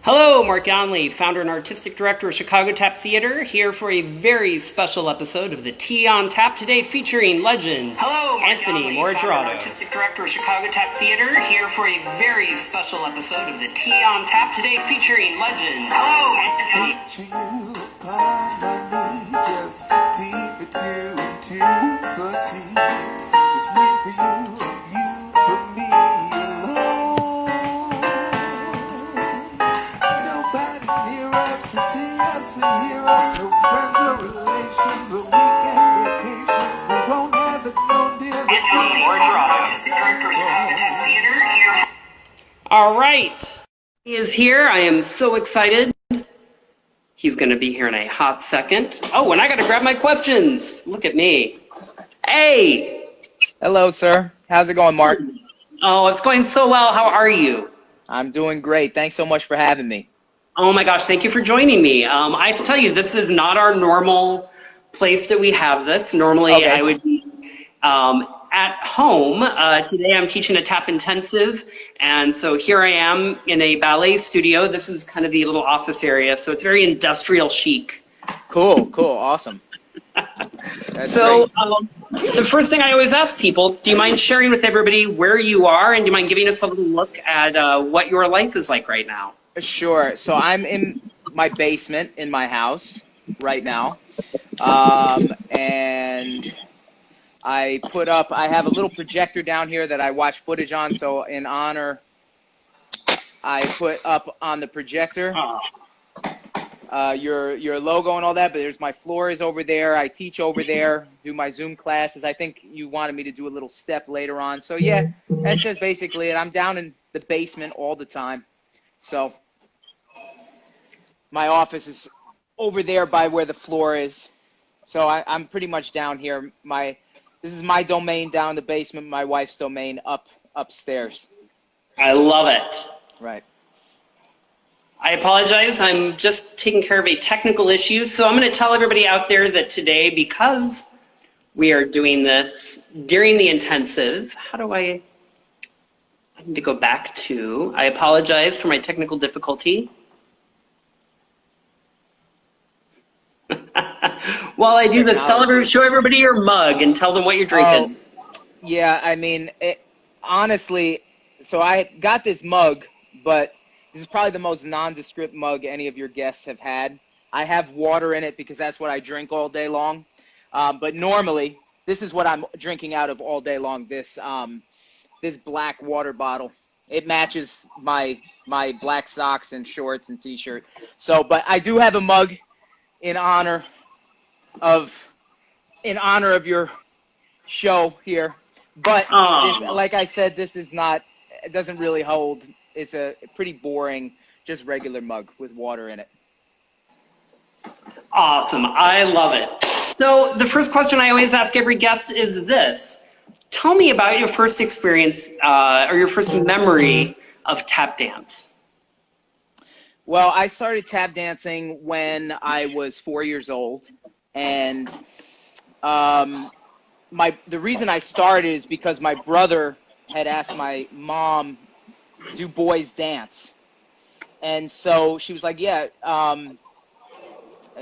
Hello, Mark Yonley, founder and artistic director of Chicago Tap Theater, here for a very special episode of the Tea on Tap today, featuring legend Anthony Morigerato. Founder and artistic director of Chicago Tap Theater, here for a very special episode of the Tea on Tap today, featuring legend Anthony. Just deep it to the tea. Just wait for you for me alone. Nobody near us to see us and hear us. No friends or relations or weekend vacations. We won't have it, no dear. Anthony Morigerato, artistic director of Chicago Tap Theater, here. All right, he is here. I am so excited. He's going to be here in a hot second. Oh, and I got to grab my questions. Look at me. Hey. Hello, sir. How's it going, Mark? Oh, it's going so well. How are you? I'm doing great. Thanks so much for having me. Oh my gosh, thank you for joining me. I have to tell you, this is not our normal place that we have this. Normally, Okay. I would be at home. Today, I'm teaching a tap intensive, and so here I am in a ballet studio. This is kind of the little office area, so it's very industrial chic. Cool, awesome. So the first thing I always ask people, do you mind sharing with everybody where you are, and do you mind giving us a little look at what your life is like right now? Sure. So I'm in my basement in my house right now, and I have a little projector down here that I watch footage on, so in honor, I put up on the projector your logo and all that, but there's my floor is over there. I teach over there, do my Zoom classes. I think you wanted me to do a little step later on. So yeah, that's just basically it. I'm down in the basement all the time. So my office is over there by where the floor is. So I'm pretty much down here. This is my domain down in the basement, my wife's domain upstairs. I love it. Right. I apologize. I'm just taking care of a technical issue. So I'm going to tell everybody out there that today, because we are doing this during the intensive, I need to go back to, I apologize for my technical difficulty. While I do this, show everybody your mug and tell them what you're drinking. Yeah, I mean, honestly, so I got this mug, but this is probably the most nondescript mug any of your guests have had. I have water in it because that's what I drink all day long. But normally, this is what I'm drinking out of all day long, this black water bottle. It matches my black socks and shorts and t-shirt. So, but I do have a mug in honor of your show here. But this, like I said, this is not, it doesn't really hold. It's a pretty boring, just regular mug with water in it. Awesome. I love it. So the first question I always ask every guest is this. Tell me about your first experience or your first memory of tap dance. Well, I started tap dancing when I was 4 years old. And the reason I started is because my brother had asked my mom, do boys dance? And so she was like, yeah.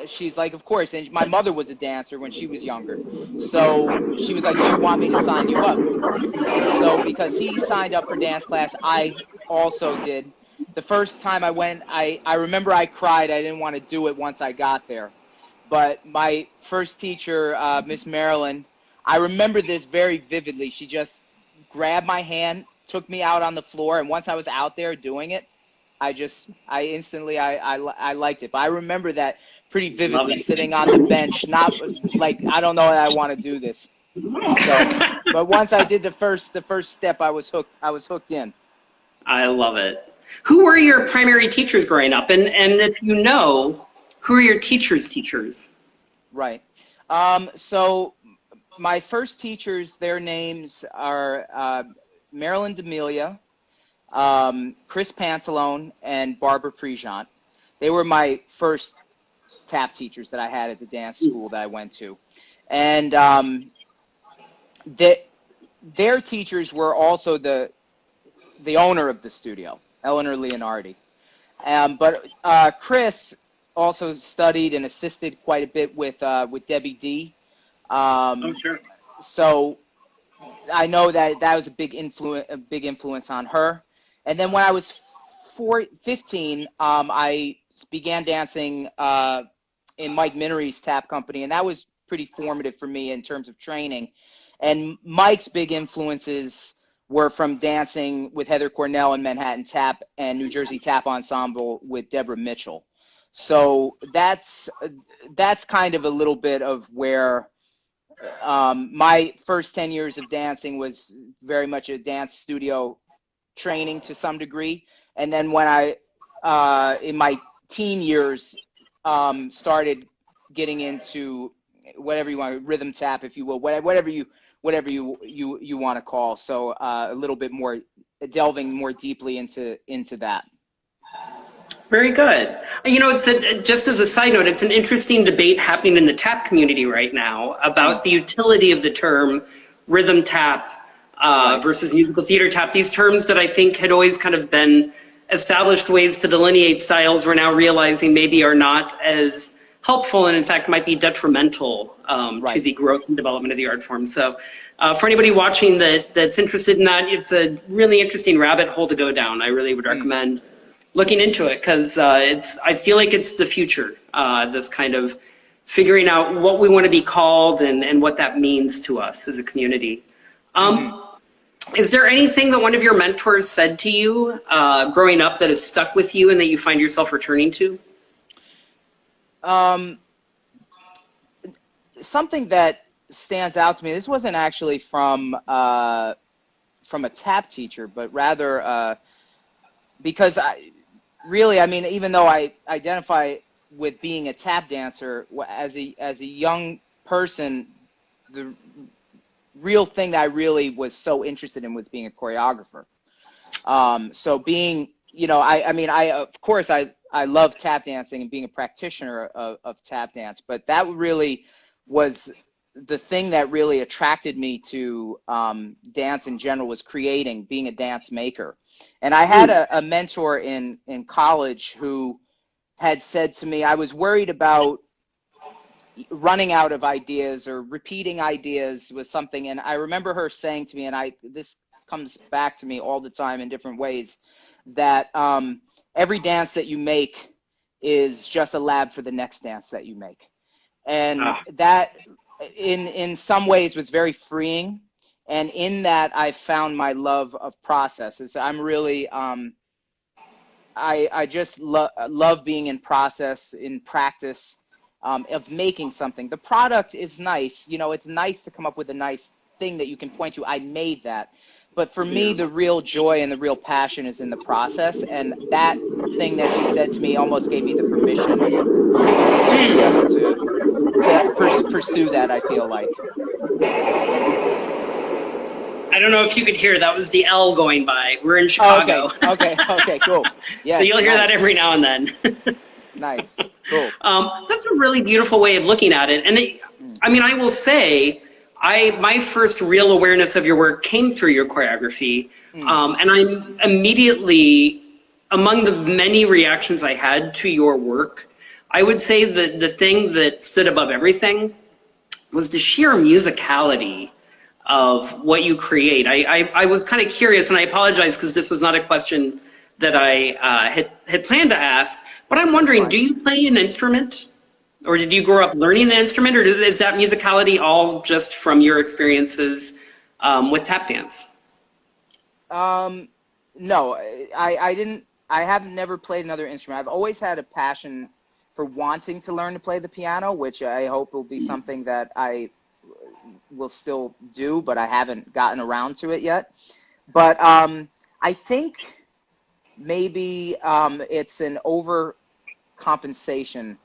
She's like, of course. And my mother was a dancer when she was younger. So she was like, do you want me to sign you up? And so because he signed up for dance class, I also did. The first time I went, I remember I cried. I didn't want to do it once I got there. But my first teacher, Miss Marilyn, I remember this very vividly. She just grabbed my hand, took me out on the floor, and once I was out there doing it, I instantly liked it. But I remember that pretty vividly, sitting on the bench, not like, I don't know that I want to do this. So, but once I did the first step, I was hooked in. I love it. Who were your primary teachers growing up? And if you know, who are your teachers' teachers? Right. So my first teachers, their names are Marilyn D'Amelia, Chris Pantalone, and Barbara Prejeant. They were my first tap teachers that I had at the dance school that I went to. And their teachers were also the owner of the studio, Eleanor Leonardi. But Chris also studied and assisted quite a bit with Debbie D. Oh, sure. So I know that was a big influence on her. And then when I was 15, I began dancing in Mike Minery's tap company, and that was pretty formative for me in terms of training. And Mike's big influences were from dancing with Heather Cornell in Manhattan Tap and New Jersey Tap Ensemble with Deborah Mitchell. So that's kind of a little bit of where my first 10 years of dancing was very much a dance studio training to some degree. And then when I, in my teen years, started getting into whatever you want, rhythm tap, if you will, whatever you want to call. So a little bit more, delving more deeply into that. Very good. You know, just as a side note, it's an interesting debate happening in the tap community right now about the utility of the term rhythm tap versus musical theater tap. These terms that I think had always kind of been established ways to delineate styles, we're now realizing maybe are not as helpful and in fact might be detrimental to the growth and development of the art form. So for anybody watching that's interested in that, it's a really interesting rabbit hole to go down. I really would recommend looking into it, because I feel like it's the future, this kind of figuring out what we want to be called and what that means to us as a community. Is there anything that one of your mentors said to you growing up that has stuck with you and that you find yourself returning to? Something that stands out to me, this wasn't actually from a tap teacher, but rather because I mean, even though I identify with being a tap dancer, as a young person, the real thing that I really was so interested in was being a choreographer. So being, you know, I mean, of course, I love tap dancing and being a practitioner of tap dance, but that really was the thing that really attracted me to dance in general, was creating, being a dance maker. And I had a mentor in college who had said to me, I was worried about running out of ideas or repeating ideas with something. And I remember her saying to me, and this comes back to me all the time in different ways, that every dance that you make is just a lab for the next dance that you make. And that in some ways was very freeing. And in that, I found my love of processes. I'm really, I just love being in process, in practice of making something. The product is nice. You know, it's nice to come up with a nice thing that you can point to. I made that. But for me, the real joy and the real passion is in the process. And that thing that she said to me almost gave me the permission to pursue that, I feel like. I don't know if you could hear, that was the L going by. We're in Chicago. Oh, okay, cool. Yes, so you'll hear that every now and then. Nice, cool. That's a really beautiful way of looking at it. And I mean, I will say, my first real awareness of your work came through your choreography. And I'm immediately, among the many reactions I had to your work, I would say that the thing that stood above everything was the sheer musicality of what you create. I was kind of curious, and I apologize because this was not a question that I had planned to ask, but I'm wondering, do you play an instrument? Or did you grow up learning an instrument, or is that musicality all just from your experiences with tap dance? No, I didn't. I have never played another instrument. I've always had a passion for wanting to learn to play the piano, which I hope will be something that I will still do, but I haven't gotten around to it yet. But I think maybe it's an overcompensation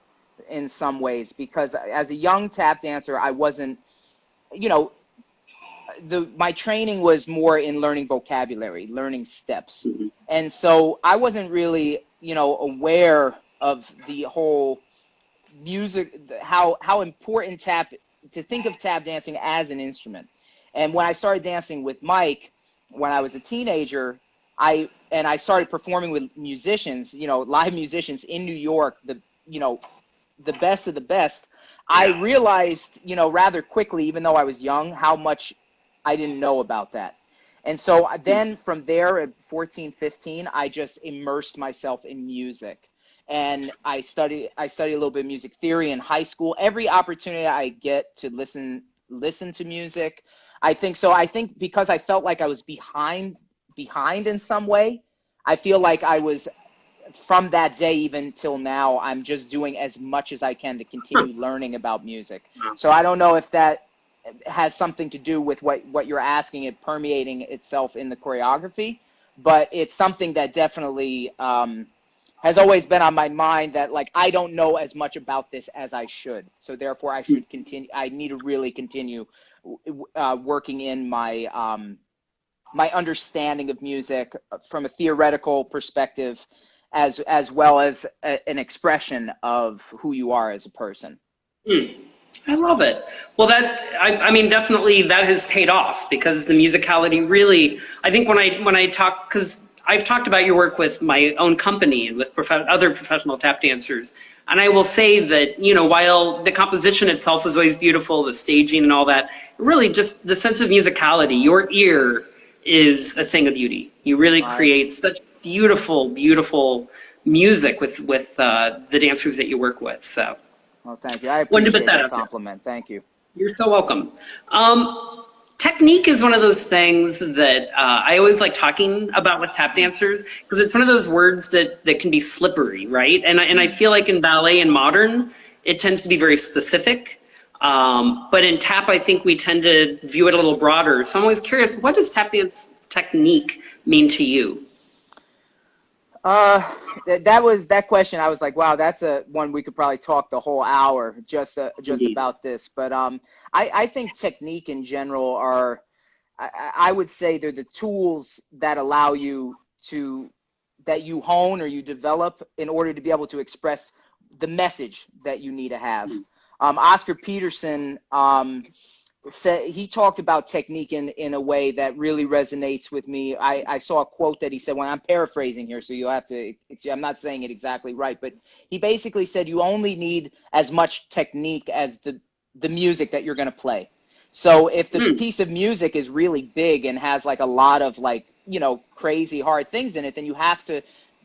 in some ways, because as a young tap dancer, I wasn't, you know, my training was more in learning vocabulary, learning steps. And so I wasn't really, you know, aware of the whole music, how important to think of tap dancing as an instrument. And when I started dancing with Mike when I was a teenager, I started performing with musicians, live musicians in New York, the best of the best. I realized, rather quickly, even though I was young, how much I didn't know about that. And so then from there at 14, 15, I just immersed myself in music. And I studied a little bit of music theory in high school. Every opportunity I get to listen to music, I think so. I think because I felt like I was behind in some way, I feel like I was, from that day even till now, I'm just doing as much as I can to continue learning about music. So I don't know if that has something to do with what you're asking, it permeating itself in the choreography, but it's something that definitely has always been on my mind, that like I don't know as much about this as I should. So therefore I should continue. I need to really continue working in my my understanding of music from a theoretical perspective, as well as an expression of who you are as a person. I love it. Well, I mean, definitely that has paid off, because the musicality really, I think when I talk, because I've talked about your work with my own company and with other professional tap dancers, and I will say that, while the composition itself was always beautiful, the staging and all that, really just the sense of musicality, your ear is a thing of beauty. You really create such beautiful, beautiful music with the dancers that you work with. So. Well, thank you. I appreciate that compliment. Thank you. You're so welcome. Technique is one of those things that I always like talking about with tap dancers, because it's one of those words that can be slippery, right? And I feel like in ballet and modern, it tends to be very specific. But in tap, I think we tend to view it a little broader. So I'm always curious, what does tap dance technique mean to you? That question, I was like, wow, that's a one we could probably talk the whole hour just about this. But I think technique in general are, I would say they're the tools that allow you that you hone or you develop in order to be able to express the message that you need to have. Oscar Peterson he talked about technique in a way that really resonates with me. I saw a quote that he said, well, I'm paraphrasing here, so you'll have to, I'm not saying it exactly right, but he basically said you only need as much technique as the music that you're going to play. So if the piece of music is really big and has like a lot of like, crazy hard things in it, then you have to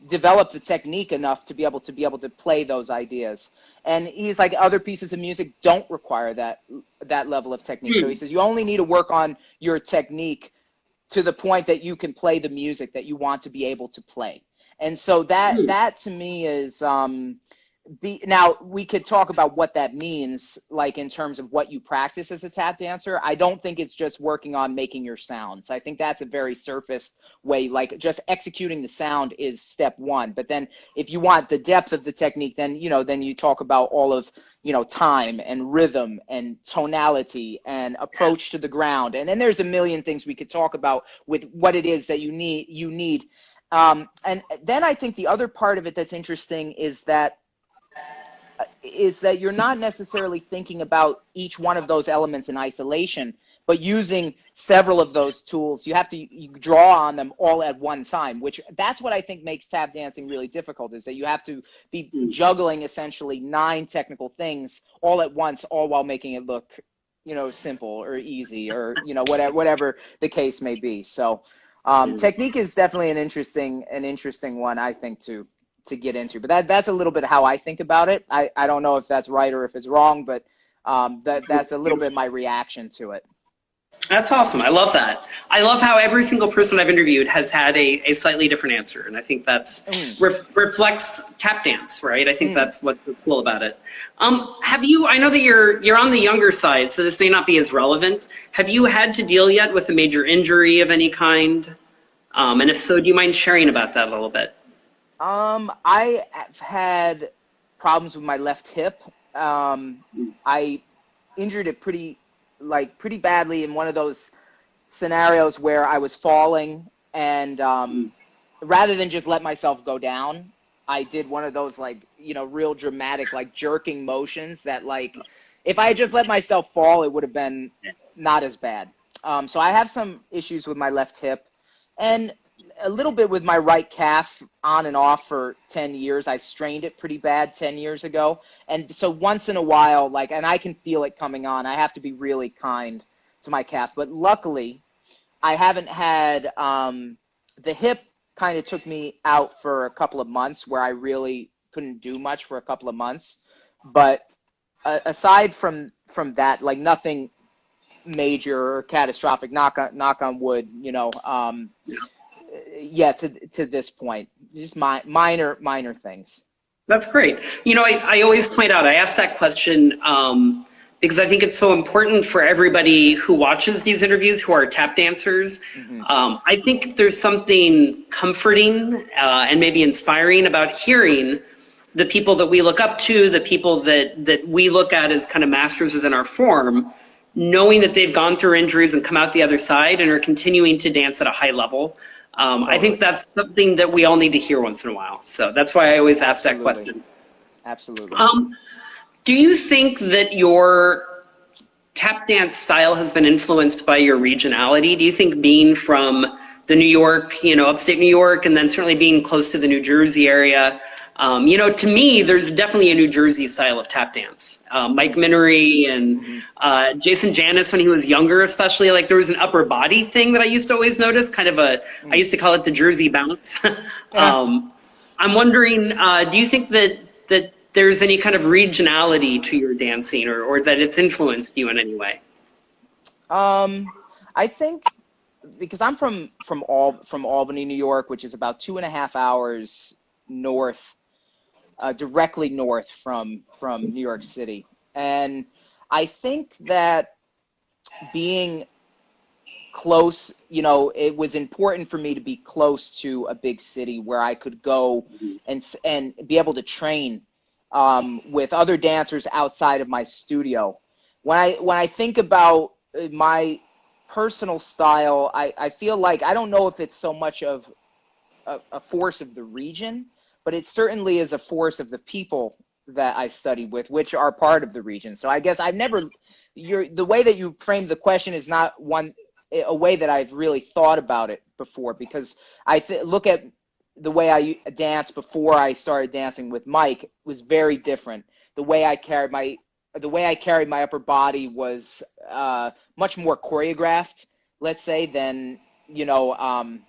develop the technique enough to be able to play those ideas. And he's like, other pieces of music don't require that level of technique. So he says you only need to work on your technique to the point that you can play the music that you want to be able to play. And so that to me is now we could talk about what that means, like in terms of what you practice as a tap dancer. I don't think it's just working on making your sounds. I think that's a very surface way, like just executing the sound is step one. But then if you want the depth of the technique, then, then you talk about all of, time and rhythm and tonality and approach to the ground. And then there's a million things we could talk about with what it is that you need. And then I think the other part of it that's interesting is that you're not necessarily thinking about each one of those elements in isolation, but using several of those tools. You draw on them all at one time, which that's what I think makes tap dancing really difficult, is that you have to be juggling essentially 9 technical things all at once, all while making it look, simple or easy or, whatever the case may be. So technique is definitely an interesting one, I think, to get into, but that's a little bit how I think about it. I don't know if that's right or if it's wrong, but that's a little bit my reaction to it. That's awesome. I love that. I love how every single person I've interviewed has had a slightly different answer, and I think that's reflects tap dance, right? I think that's what's cool about it. I know that you're on the younger side, so this may not be as relevant. Have you had to deal yet with a major injury of any kind? And if so, do you mind sharing about that a little bit? I have had problems with my left hip. I injured it pretty badly in one of those scenarios where I was falling, and rather than just let myself go down, I did one of those real dramatic jerking motions that if I had just let myself fall, it would have been not as bad. So I have some issues with my left hip, and a little bit with my right calf on and off for 10 years. I strained it pretty bad 10 years ago. And so once in a while, like, and I can feel it coming on, I have to be really kind to my calf. But luckily, I haven't had, the hip kind of took me out for a couple of months where I really couldn't do much for a couple of months. But aside from that, like nothing major or catastrophic, knock on wood, you know, yeah, to this point, just minor things. That's great. You know, I always point out, I ask that question because I think it's so important for everybody who watches these interviews who are tap dancers. Mm-hmm. I think there's something comforting and maybe inspiring about hearing the people that we look up to, the people that we look at as kind of masters within our form, knowing that they've gone through injuries and come out the other side and are continuing to dance at a high level. I think that's something that we all need to hear once in a while. So that's why I always ask that question. Absolutely. Do you think that your tap dance style has been influenced by your regionality? Do you think being from the New York, you know, upstate New York, and then certainly being close to the New Jersey area, you know, to me, there's definitely a New Jersey style of tap dance. Mike Minery and Jason Janis, when he was younger, especially, like there was an upper body thing that I used to always notice, kind of I used to call it the Jersey bounce. I'm wondering, do you think that there's any kind of regionality to your dancing, or that it's influenced you in any way? I think because I'm from Albany, New York, which is about 2.5 hours north. Directly north from New York City. And I think that being close, you know, it was important for me to be close to a big city where I could go and be able to train with other dancers outside of my studio. When I think about my personal style, I feel like, I don't know if it's so much of a force of the region, but it certainly is a force of the people that I study with, which are part of the region. So I guess the way that you framed the question is not a way that I've really thought about it before, because I look at the way I danced before I started dancing with Mike was very different. The way I carried my upper body was much more choreographed, let's say, than, you know,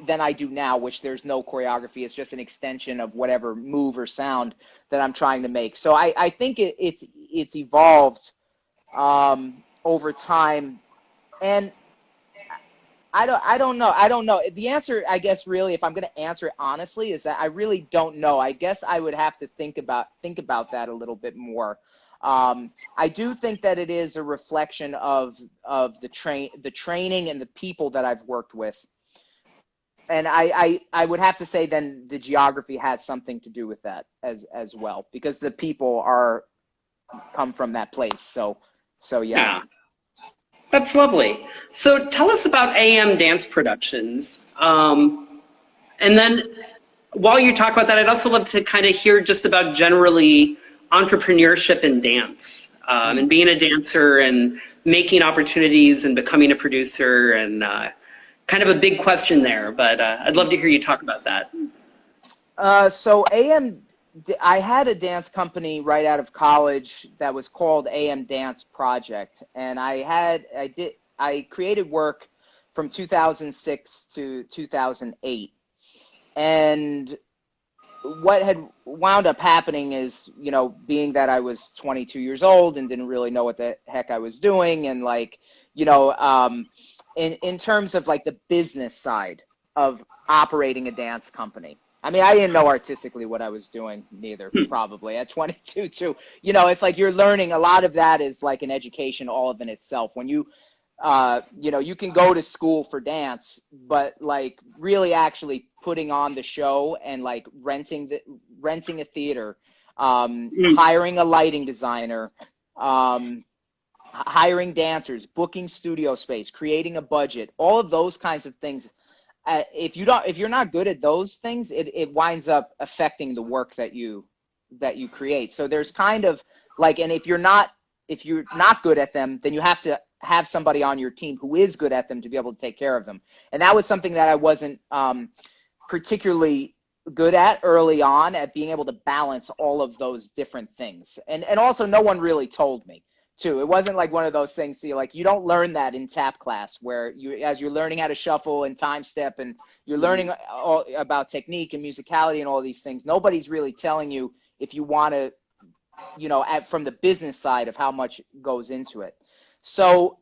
than I do now, which there's no choreography. It's just an extension of whatever move or sound that I'm trying to make. So I think it's evolved over time, and I don't know. The answer, I guess, really, if I'm going to answer it honestly, is that I really don't know. I guess I would have to think about that a little bit more. I do think that it is a reflection of the training and the people that I've worked with. And I would have to say then the geography has something to do with that as well, because the people come from that place. So yeah. That's lovely. So tell us about AM Dance Productions. And then while you talk about that, I'd also love to kind of hear just about generally entrepreneurship in dance, and being a dancer and making opportunities and becoming a producer, and kind of a big question there, but I'd love to hear you talk about that. So I had a dance company right out of college that was called AM Dance Project, and I created work from 2006 to 2008. And what had wound up happening is, you know, being that I was 22 years old and didn't really know what the heck I was doing, and like, you know, in terms of like the business side of operating a dance company. I mean, I didn't know artistically what I was doing neither, probably at 22 too. You know, it's like you're learning, a lot of that is like an education all of in itself. When you, you know, you can go to school for dance, but like really actually putting on the show and like renting a theater, hiring a lighting designer, hiring dancers, booking studio space, creating a budget, all of those kinds of things. If you're not good at those things, it winds up affecting the work that you create. So there's kind of like, and if you're not good at them, then you have to have somebody on your team who is good at them to be able to take care of them. And that was something that I wasn't particularly good at early on, at being able to balance all of those different things. And also, no one really told me too. It wasn't like one of those things, see, like, you don't learn that in tap class, where as you're learning how to shuffle and time step, and you're learning all about technique and musicality and all these things. Nobody's really telling you, if you want to, from the business side, of how much goes into it. So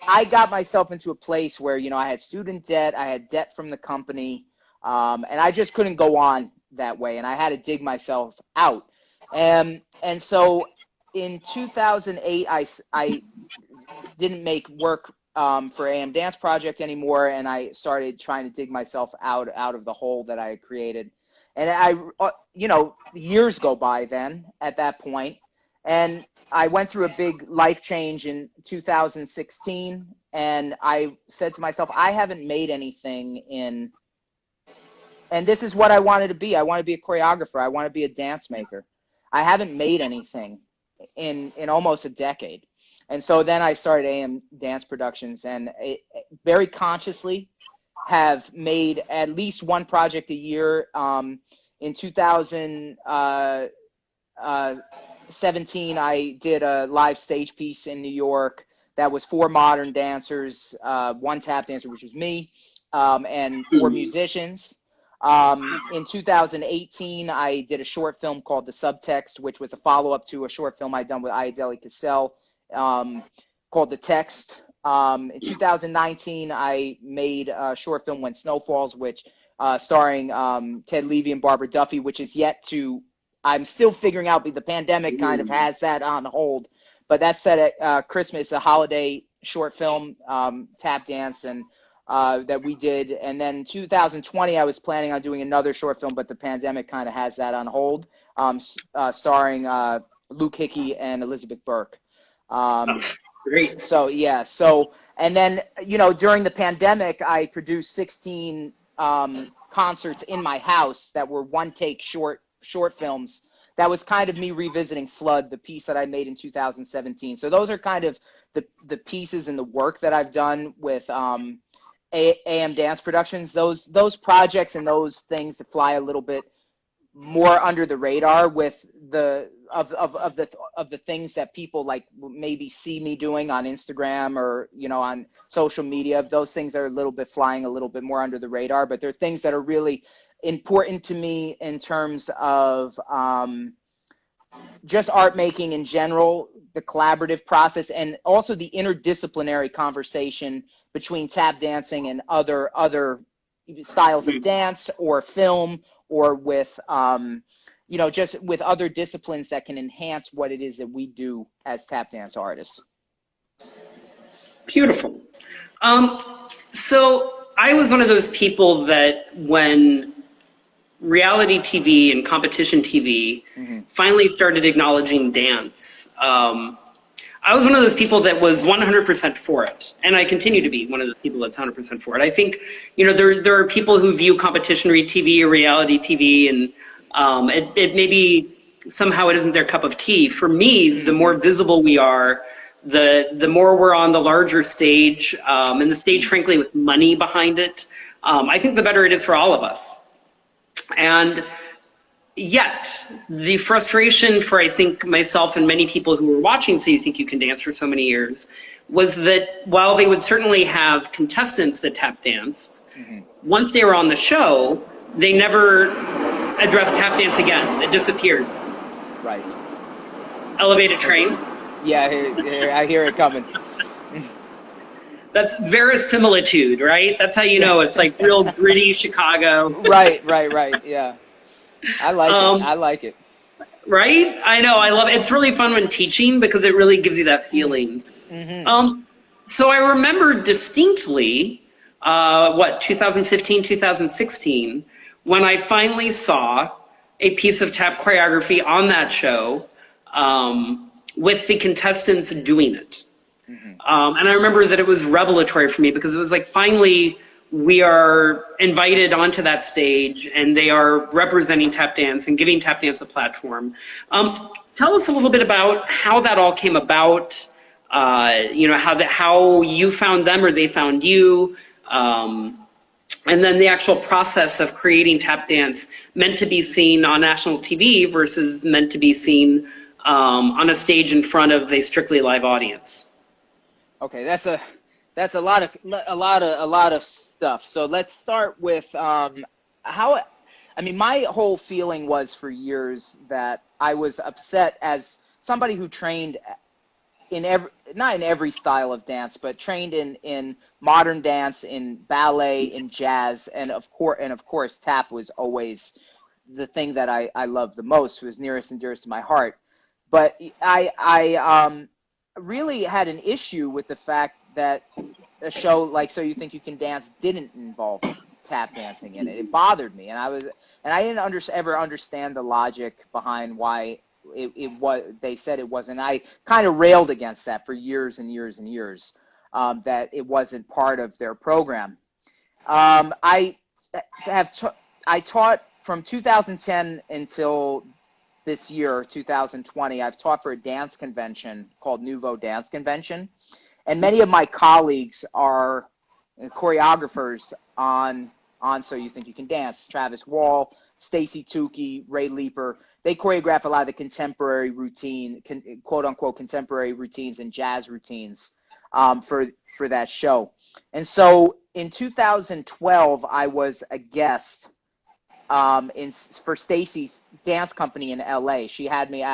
I got myself into a place where, I had student debt, I had debt from the company, and I just couldn't go on that way, and I had to dig myself out. And so in 2008, I didn't make work for AM Dance Project anymore, and I started trying to dig myself out of the hole that I had created. And years go by then at that point, and I went through a big life change in 2016, and I said to myself, I haven't made anything and this is what I wanted to be. I want to be a choreographer. I want to be a dance maker. I haven't made anything in almost a decade. And so then I started AM Dance Productions, and very consciously have made at least one project a year. In 2017, I did a live stage piece in New York that was 4 modern dancers, 1 tap dancer, which was me, and 4 musicians. In 2018, I did a short film called The Subtext, which was a follow-up to a short film I'd done with Ayadeli Cassell, called The Text. In 2019, I made a short film, When Snow Falls, which starring Ted Levy and Barbara Duffy, which is yet to, I'm still figuring out, but the pandemic kind of has that on hold. But that's set at Christmas, a holiday short film, tap dance, and that we did. And then 2020, I was planning on doing another short film, but the pandemic kind of has that on hold, starring Luke Hickey and Elizabeth Burke. Great. So, yeah. So, and then, during the pandemic, I produced 16 concerts in my house that were 1-take short films. That was kind of me revisiting Flood, the piece that I made in 2017. So those are kind of the pieces and the work that I've done with AM Dance Productions. Those projects and those things that fly a little bit more under the radar with the things that people like maybe see me doing on Instagram or on social media. Those things are a little bit flying a little bit more under the radar, but they're things that are really important to me in terms of just art making in general, the collaborative process, and also the interdisciplinary conversation between tap dancing and other styles of dance or film, or with just with other disciplines that can enhance what it is that we do as tap dance artists. Beautiful. So I was one of those people that when reality TV and competition TV finally started acknowledging dance, I was one of those people that was 100% for it, and I continue to be one of the people that's 100% for it. I think, there are people who view competition TV or reality TV, and it maybe somehow it isn't their cup of tea. For me, the more visible we are, the more we're on the larger stage, and the stage, frankly, with money behind it, I think the better it is for all of us. And yet, the frustration for, I think, myself and many people who were watching So You Think You Can Dance for so many years was that while they would certainly have contestants that tap danced, once they were on the show, they never addressed tap dance again. It disappeared. Right. Elevated train. Yeah, I hear it coming. That's verisimilitude, right? That's how you know it's like real gritty Chicago. Right, yeah. I like it. Right? I know, I love it. It's really fun when teaching because it really gives you that feeling. So I remember distinctly, 2015, 2016, when I finally saw a piece of tap choreography on that show with the contestants doing it. And I remember that it was revelatory for me because it was like, finally, we are invited onto that stage and they are representing tap dance and giving tap dance a platform. Tell us a little bit about how that all came about, how you found them or they found you, and then the actual process of creating tap dance meant to be seen on national TV versus meant to be seen on a stage in front of a strictly live audience. Okay, that's a lot of stuff. So let's start with how. I mean, my whole feeling was for years that I was upset as somebody who trained in not in every style of dance, but trained in modern dance, in ballet, in jazz, and of course tap was always the thing that I loved the most, was nearest and dearest to my heart. But I really had an issue with the fact that a show like So You Think You Can Dance didn't involve tap dancing in it. It bothered me, and I didn't ever understand the logic behind why it was. They said it wasn't. I kind of railed against that for years and years and years, that it wasn't part of their program. I taught from 2010 until this year, 2020. I've taught for a dance convention called Nouveau Dance Convention, and many of my colleagues are choreographers on So You Think You Can Dance. Travis Wall, Stacy Tukey, Ray Leeper. They choreograph a lot of the contemporary routine, quote unquote contemporary routines and jazz routines for that show. And so in 2012, I was a guest for Stacy's dance company in LA. She had me.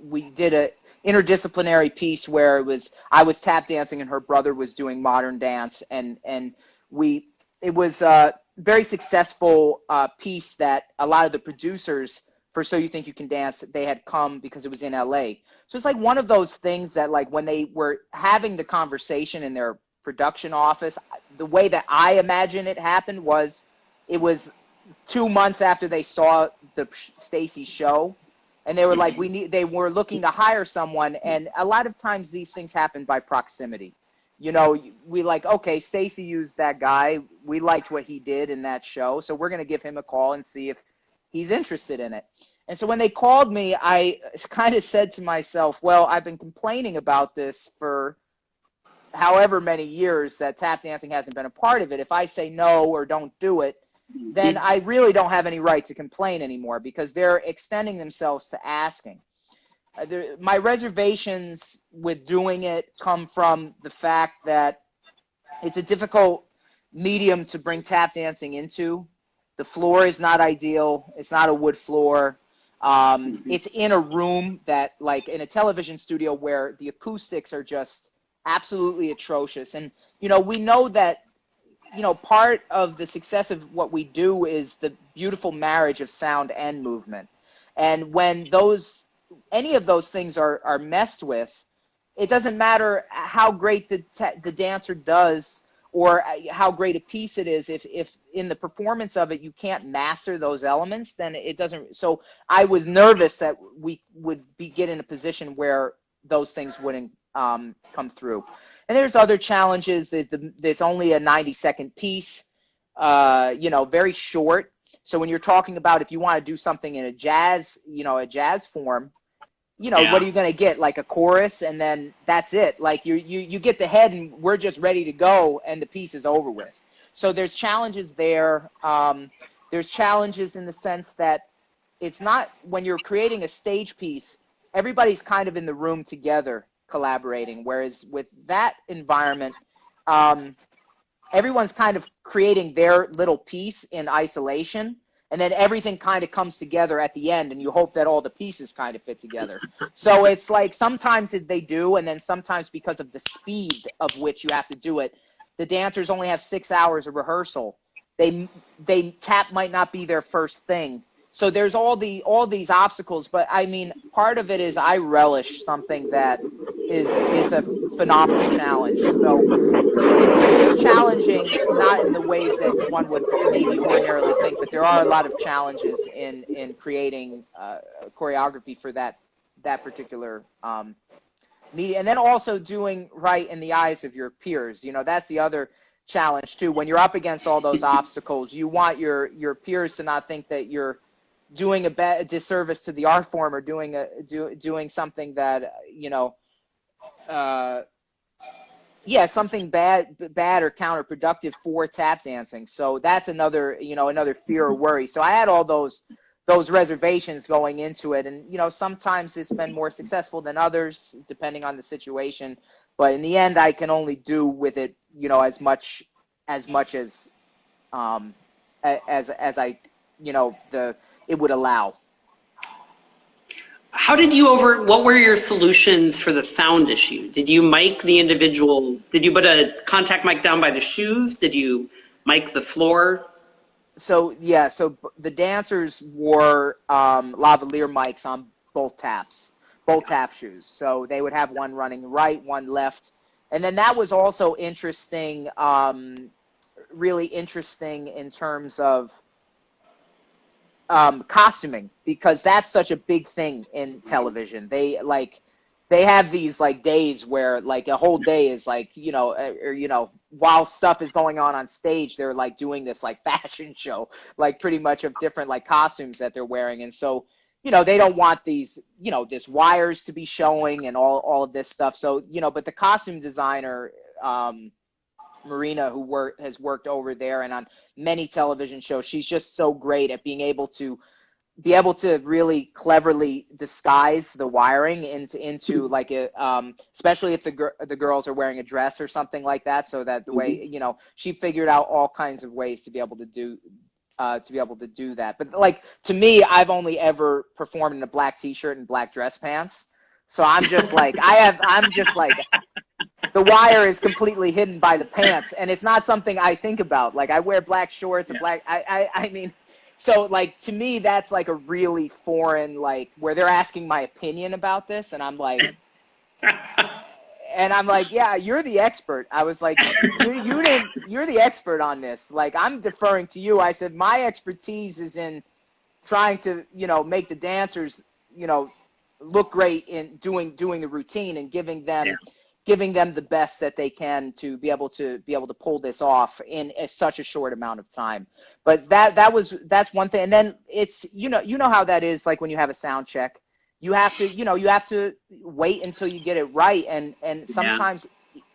We did a interdisciplinary piece where I was tap dancing and her brother was doing modern dance, and it was a very successful piece that a lot of the producers for So You Think You Can Dance, they had come because it was in LA. So it's like one of those things that, like, when they were having the conversation in their production office, the way that I imagine it happened was it was 2 months after they saw the Stacy show, and they were like, they were looking to hire someone, and a lot of times these things happen by proximity. You know, we like, okay, Stacy used that guy. We liked what he did in that show, so we're going to give him a call and see if he's interested in it. And so when they called me, I kind of said to myself, well, I've been complaining about this for however many years that tap dancing hasn't been a part of it. If I say no or don't do it, then I really don't have any right to complain anymore, because they're extending themselves to asking. My reservations with doing it come from the fact that it's a difficult medium to bring tap dancing into. The floor is not ideal. It's not a wood floor. It's in a room that, like in a television studio, where the acoustics are just absolutely atrocious. And, you know, we know that, you know, part of the success of what we do is the beautiful marriage of sound and movement. And when any of those things are messed with, it doesn't matter how great the dancer does or how great a piece it is. If in the performance of it you can't master those elements, then it doesn't. So I was nervous that we would get in a position where those things wouldn't come through. And there's other challenges. There's only a 90-second piece, you know, very short. So when you're talking about if you want to do something in a jazz form, you know, what are you going to get? Like a chorus, and then that's it. Like you get the head, and we're just ready to go, and the piece is over with. So there's challenges there. There's challenges in the sense that it's not, when you're creating a stage piece, everybody's kind of in the room together collaborating, whereas with that environment, everyone's kind of creating their little piece in isolation, and then everything kind of comes together at the end, and you hope that all the pieces kind of fit together. So it's like sometimes they do, and then sometimes because of the speed of which you have to do it, the dancers only have 6 hours of rehearsal. Tap might not be their first thing. So there's all these obstacles, but I mean, part of it is I relish something that is a phenomenal challenge. So it's challenging, not in the ways that one would maybe ordinarily think, but there are a lot of challenges in creating choreography for that particular media, and then also doing right in the eyes of your peers. You know, that's the other challenge too. When you're up against all those obstacles, you want your peers to not think that you're doing a disservice to the art form, or doing something that, you know, yeah, something bad or counterproductive for tap dancing. So that's another, another fear or worry. So I had all those reservations going into it, and sometimes it's been more successful than others depending on the situation. But in the end, I can only do with it, as much as as I, it would allow. How did what were your solutions for the sound issue? Did you mic the individual, did you put a contact mic down by the shoes? Did you mic the floor? So, yeah, so the dancers wore lavalier mics on both tap shoes. So they would have one running right, one left. And then that was also interesting, really interesting in terms of costuming, because that's such a big thing in television. They have these like days where like a whole day is like, while stuff is going on stage, they're like doing this like fashion show, like pretty much of different like costumes that they're wearing. And so, they don't want these, this wires to be showing and all of this stuff. So, but the costume designer, Marina, who has worked over there and on many television shows, she's just so great at being able to really cleverly disguise the wiring into like a especially if the girls are wearing a dress or something like that, so that the way she figured out all kinds of ways to be able to do that. But like, to me, I've only ever performed in a black t-shirt and black dress pants, so I'm just like the wire is completely hidden by the pants, and it's not something I think about. Like, I wear black shorts and black, I mean, so like, to me, that's like a really foreign, like, where they're asking my opinion about this, and I'm like, yeah, you're the expert. I was like, you're the expert on this. Like, I'm deferring to you. I said, my expertise is in trying to, make the dancers, look great in doing the routine and giving them the best that they can to be able to pull this off in such a short amount of time. But that's one thing. And then it's, how that is, like when you have a sound check, you have to wait until you get it right. And sometimes,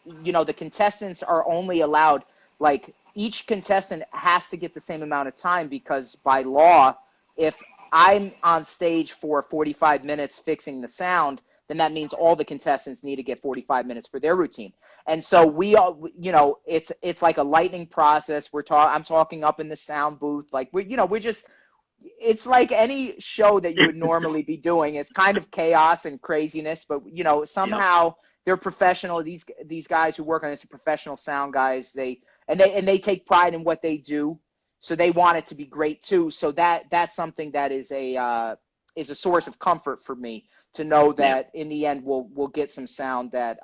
the contestants are only allowed, like, each contestant has to get the same amount of time, because by law, if I'm on stage for 45 minutes fixing the sound, then that means all the contestants need to get 45 minutes for their routine. And so we all, it's like a lightning process. I'm talking up in the sound booth. Like, it's like any show that you would normally be doing. It's kind of chaos and craziness, but somehow they're professional. These guys who work on this are professional sound guys. They take pride in what they do. So they want it to be great too. So that's something that is a source of comfort for me, to know that in the end we'll get some sound that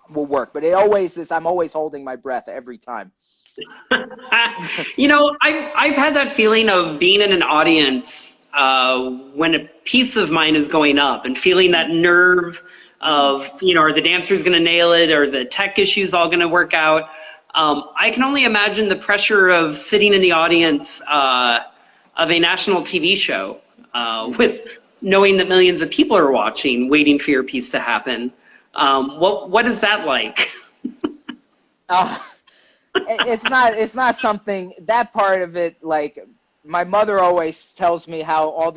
will work. But it always is, I'm always holding my breath every time. I've had that feeling of being in an audience when a piece of mine is going up, and feeling that nerve of, are the dancers going to nail it, or the tech issues all going to work out. I can only imagine the pressure of sitting in the audience of a national TV show with knowing that millions of people are watching, waiting for your piece to happen. What is that like? It's not something, that part of it, like, my mother always tells me how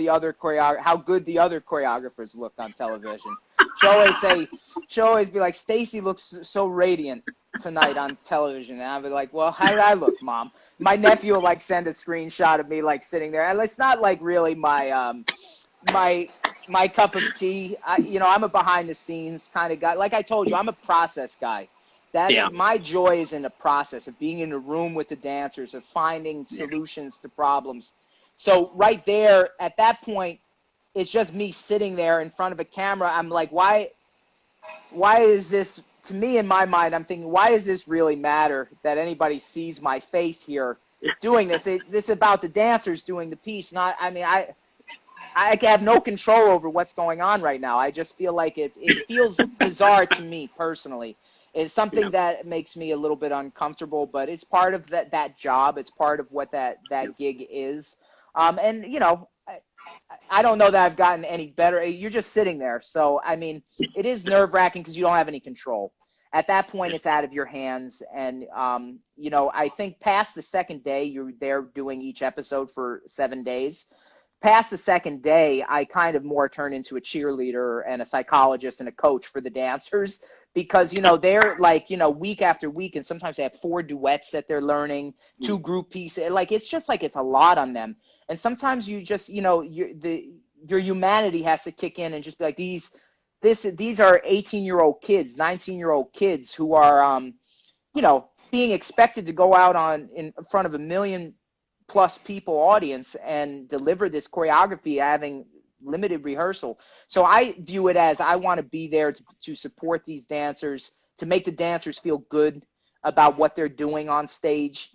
good the other choreographers looked on television. She'll always be like, Stacy looks so radiant tonight on television. And I'll be like, well, how did I look, Mom? My nephew will like send a screenshot of me like sitting there. And it's not like really my cup of tea. I'm a behind the scenes kind of guy. Like I told you, I'm a process guy. My joy is in the process of being in the room with the dancers, of finding solutions to problems. So right there, at that point, it's just me sitting there in front of a camera. I'm like, why is this, to me, in my mind, I'm thinking, why does this really matter that anybody sees my face here doing this? This is about the dancers doing the piece, I have no control over what's going on right now. I just feel like it feels bizarre to me personally. It's something that makes me a little bit uncomfortable, but it's part of that job. It's part of what that gig is. And I don't know that I've gotten any better. You're just sitting there. So, I mean, it is nerve-wracking because you don't have any control. At that point, it's out of your hands. And, you know, I think past the second day, you're there doing each episode for 7 days. Past the second day, I kind of more turn into a cheerleader and a psychologist and a coach for the dancers because, you know, they're like, you know, week after week, and sometimes they have 4 duets that they're learning, 2 group pieces. Like, it's just like it's a lot on them. And sometimes you just, you know, your humanity has to kick in and just be like, these are 18-year-old kids, 19-year-old kids who are, you know, being expected to go out in front of a million plus people audience and deliver this choreography having limited rehearsal. So I view it as I want to be there to support these dancers, to make the dancers feel good about what they're doing on stage,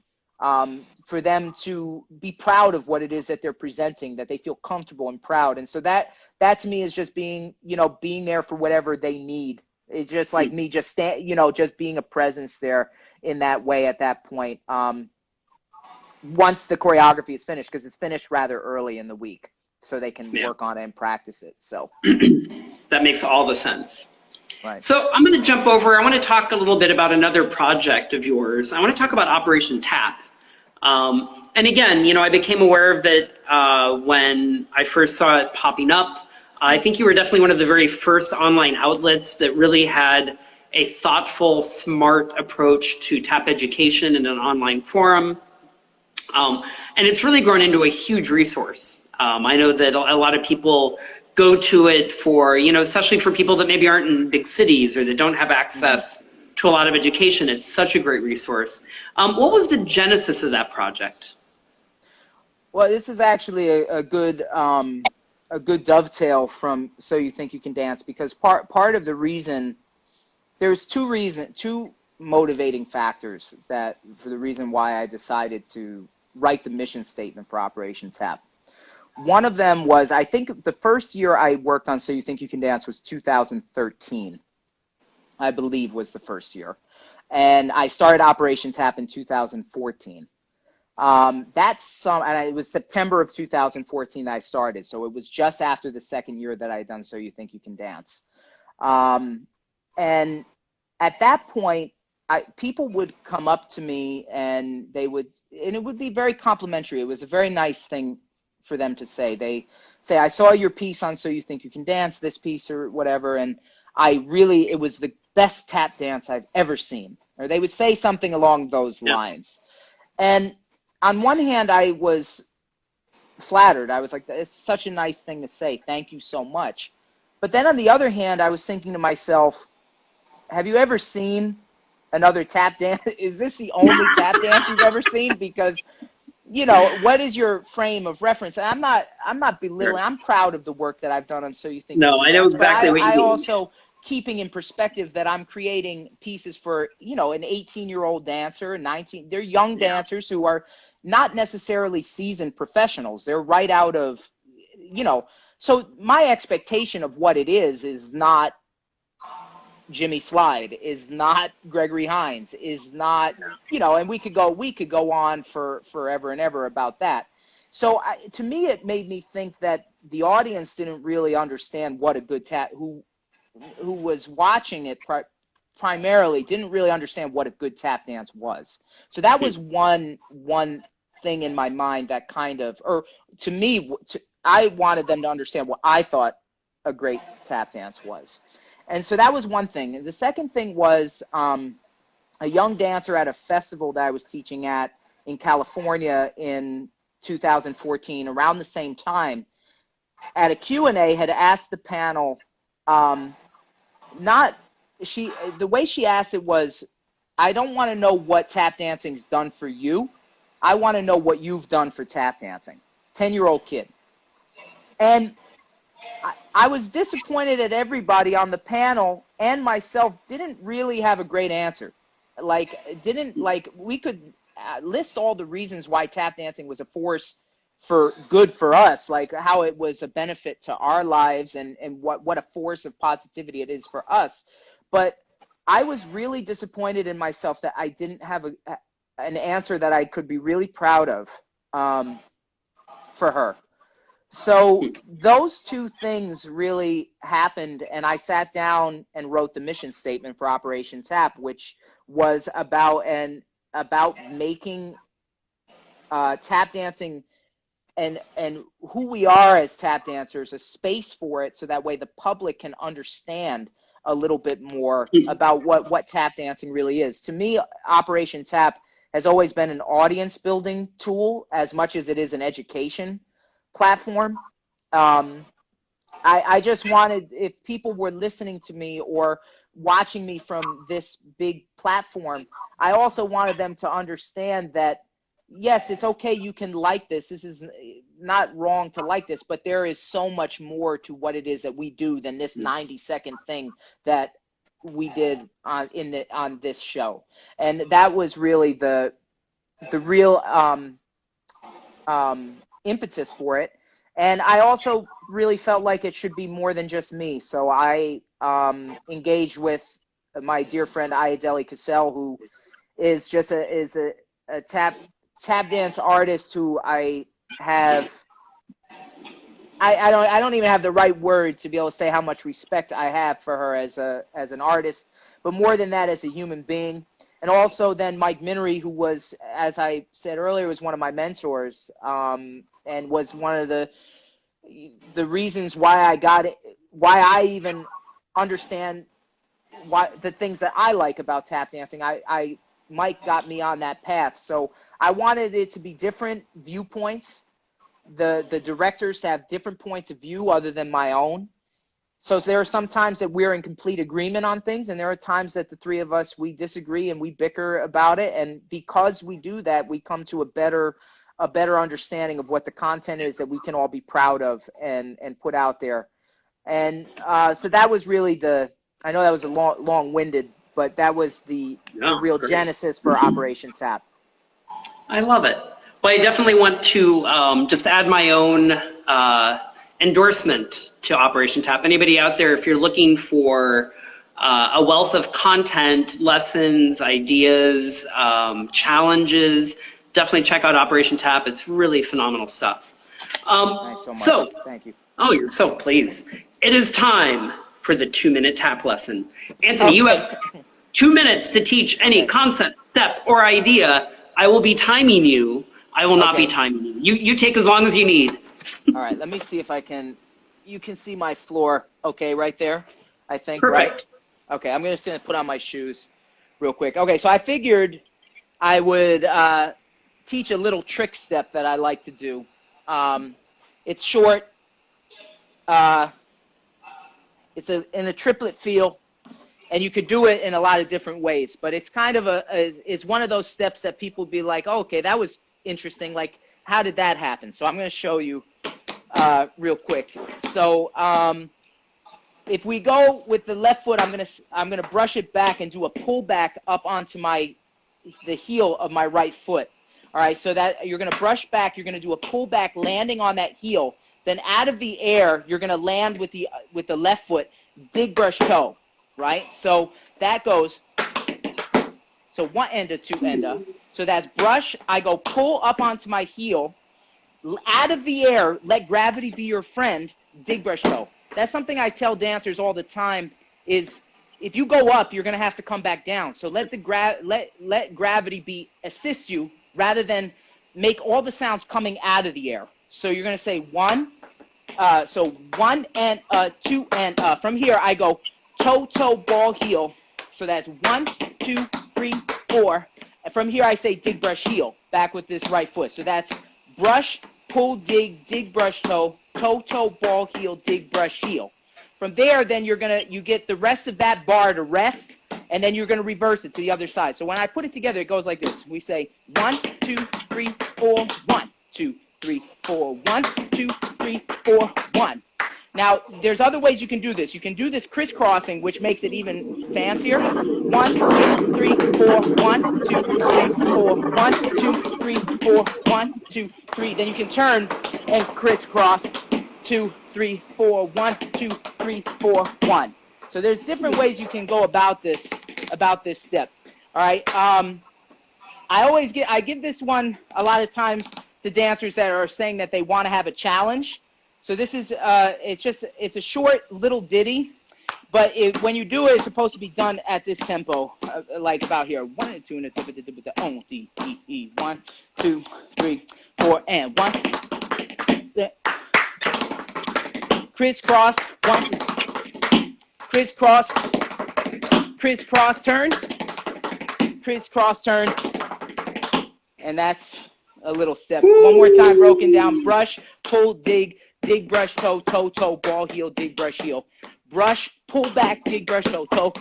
for them to be proud of what it is that they're presenting, that they feel comfortable and proud. And so that to me is just being, you know, being there for whatever they need. It's just like me just you know, just being a presence there in that way at that point. Once the choreography is finished, because it's finished rather early in the week, so they can work on it and practice it. So that makes all the sense. Right. So I'm going to jump over. I want to talk a little bit about another project of yours. I want to talk about Operation TAP. And again, you know, I became aware of it when I first saw it popping up. I think you were definitely one of the very first online outlets that really had a thoughtful, smart approach to tap education in an online forum. And it's really grown into a huge resource. I know that a lot of people go to it for, you know, especially for people that maybe aren't in big cities or that don't have access to a lot of education. It's such a great resource. What was the genesis of that project? Well, this is actually a good dovetail from So You Think You Can Dance, because part of the reason, there's two motivating factors for the reason why I decided to write the mission statement for Operation TAP. One of them was, I think the first year I worked on So You Think You Can Dance was 2013, I believe was the first year. And I started Operation TAP in 2014. And it was September of 2014 that I started. So it was just after the second year that I had done So You Think You Can Dance. And at that point, people would come up to me and it would be very complimentary. It was a very nice thing for them to say. They say, I saw your piece on So You Think You Can Dance, this piece or whatever, and it was the best tap dance I've ever seen. Or they would say something along those lines. And on one hand, I was flattered. I was like, it's such a nice thing to say. Thank you so much. But then on the other hand, I was thinking to myself, have you ever seen another tap dance? Is this the only tap dance you've ever seen? Because, you know, what is your frame of reference? I'm not belittling. I'm proud of the work that I've done on So You Think. No, I know exactly what you mean. I also keeping in perspective that I'm creating pieces for, you know, an 18-year-old dancer, 19. They're young dancers who are not necessarily seasoned professionals. They're right out of, you know. So my expectation of what it is not Jimmy Slide, is not Gregory Hines, is not, you know, and we could go on for forever and ever about that. So to me, it made me think that the audience didn't really understand what a good tap, who was watching it primarily didn't really understand what a good tap dance was. So that was one thing in my mind that kind of, or to me, I wanted them to understand what I thought a great tap dance was. And so that was one thing. The second thing was a young dancer at a festival that I was teaching at in California in 2014, around the same time, at a Q&A had asked the panel, the way she asked it was, I don't want to know what tap dancing's done for you. I want to know what you've done for tap dancing. 10-year-old kid. And I was disappointed at everybody on the panel and myself didn't really have a great answer. We could list all the reasons why tap dancing was a force for good for us, like how it was a benefit to our lives and what a force of positivity it is for us. But I was really disappointed in myself that I didn't have an answer that I could be really proud of for her. So those two things really happened, and I sat down and wrote the mission statement for Operation Tap, which was about making tap dancing and who we are as tap dancers a space for it, so that way the public can understand a little bit more about what tap dancing really is. To me, Operation Tap has always been an audience building tool as much as it is an education platform. I just wanted, if people were listening to me or watching me from this big platform, I also wanted them to understand that, yes, it's okay, you can like this. This is not wrong to like this, but there is so much more to what it is that we do than this 90-second thing that we did on this show. And that was really the real impetus for it. And I also really felt like it should be more than just me. So I engaged with my dear friend Ayadeli Cassell, who is just a tap dance artist who I don't even have the right word to be able to say how much respect I have for her as an artist, but more than that, as a human being. And also then Mike Minery, who was, as I said earlier, was one of my mentors, and was one of the reasons why I even understand the things that I like about tap dancing. Mike got me on that path. So I wanted it to be different viewpoints, the directors to have different points of view other than my own. So there are some times that we're in complete agreement on things, and there are times that the three of us, we disagree and we bicker about it. And because we do that, we come to a better understanding of what the content is that we can all be proud of and put out there. And so that was really I know that was a long-winded, but that was the real genesis for Operation Tap. I love it. Well, I definitely want to just add my own endorsement to Operation Tap. Anybody out there, if you're looking for a wealth of content, lessons, ideas, challenges, definitely check out Operation Tap. It's really phenomenal stuff. Thanks so much. Thank you. Oh, you're so pleased. It is time for the 2-minute tap lesson. Anthony, you have 2 minutes to teach any concept, step, or idea. I will be timing you. I will not be timing you. You take as long as you need. All right, let me see if I can. You can see my floor, okay, right there, I think. Perfect. Right? Okay, I'm just going to put on my shoes real quick. Okay, so I figured I would teach a little trick step that I like to do. It's short. It's in a triplet feel, and you could do it in a lot of different ways. But it's kind of it's one of those steps that people be like, oh, okay, that was interesting. Like, how did that happen? So I'm going to show you real quick. So if we go with the left foot, I'm gonna brush it back and do a pull back up onto the heel of my right foot. All right, so that you're gonna brush back, you're gonna do a pull back landing on that heel. Then out of the air, you're gonna land with the left foot, dig brush toe, right? So that goes. So one ender, two ender. So that's brush. I go pull up onto my heel. Out of the air, let gravity be your friend, dig brush toe. That's something I tell dancers all the time is if you go up, you're going to have to come back down. So let gravity assist you rather than make all the sounds coming out of the air. So you're going to say one, so one and two and from here I go toe, toe, ball, heel. So that's 1, 2, 3, 4. And from here I say dig, brush, heel, back with this right foot. So that's brush, pull, dig, brush, toe, toe, toe, ball, heel, dig, brush, heel. From there, then you get the rest of that bar to rest, and then you're gonna reverse it to the other side. So when I put it together, it goes like this. We say 1, 2, 3, 4, 1, 2, 3, 4, 1, 2, 3, 4, 1. Now, there's other ways you can do this. You can do this crisscrossing, which makes it even fancier. 1, 2, 3, 4, 1, 2, 3, 4, 1, 2, 3, 4, 1, 2, 3. Then you can turn and crisscross 2, 3, 4, 1, 2, 3, 4, 1. So there's different ways you can go about this step. All right. I give this one a lot of times to dancers that are saying that they want to have a challenge. So this is, it's a short little ditty, but when you do it, it's supposed to be done at this tempo, like about here. 1 2 and D E E. 1 2 3 4 and 1. Crisscross 1. Crisscross. Crisscross turn. Crisscross turn. And that's a little step. One more time, broken down. Brush, pull, dig, dig, brush, toe, toe, toe, ball, heel, dig, brush, heel. Brush, pull back, dig, brush, toe, toe.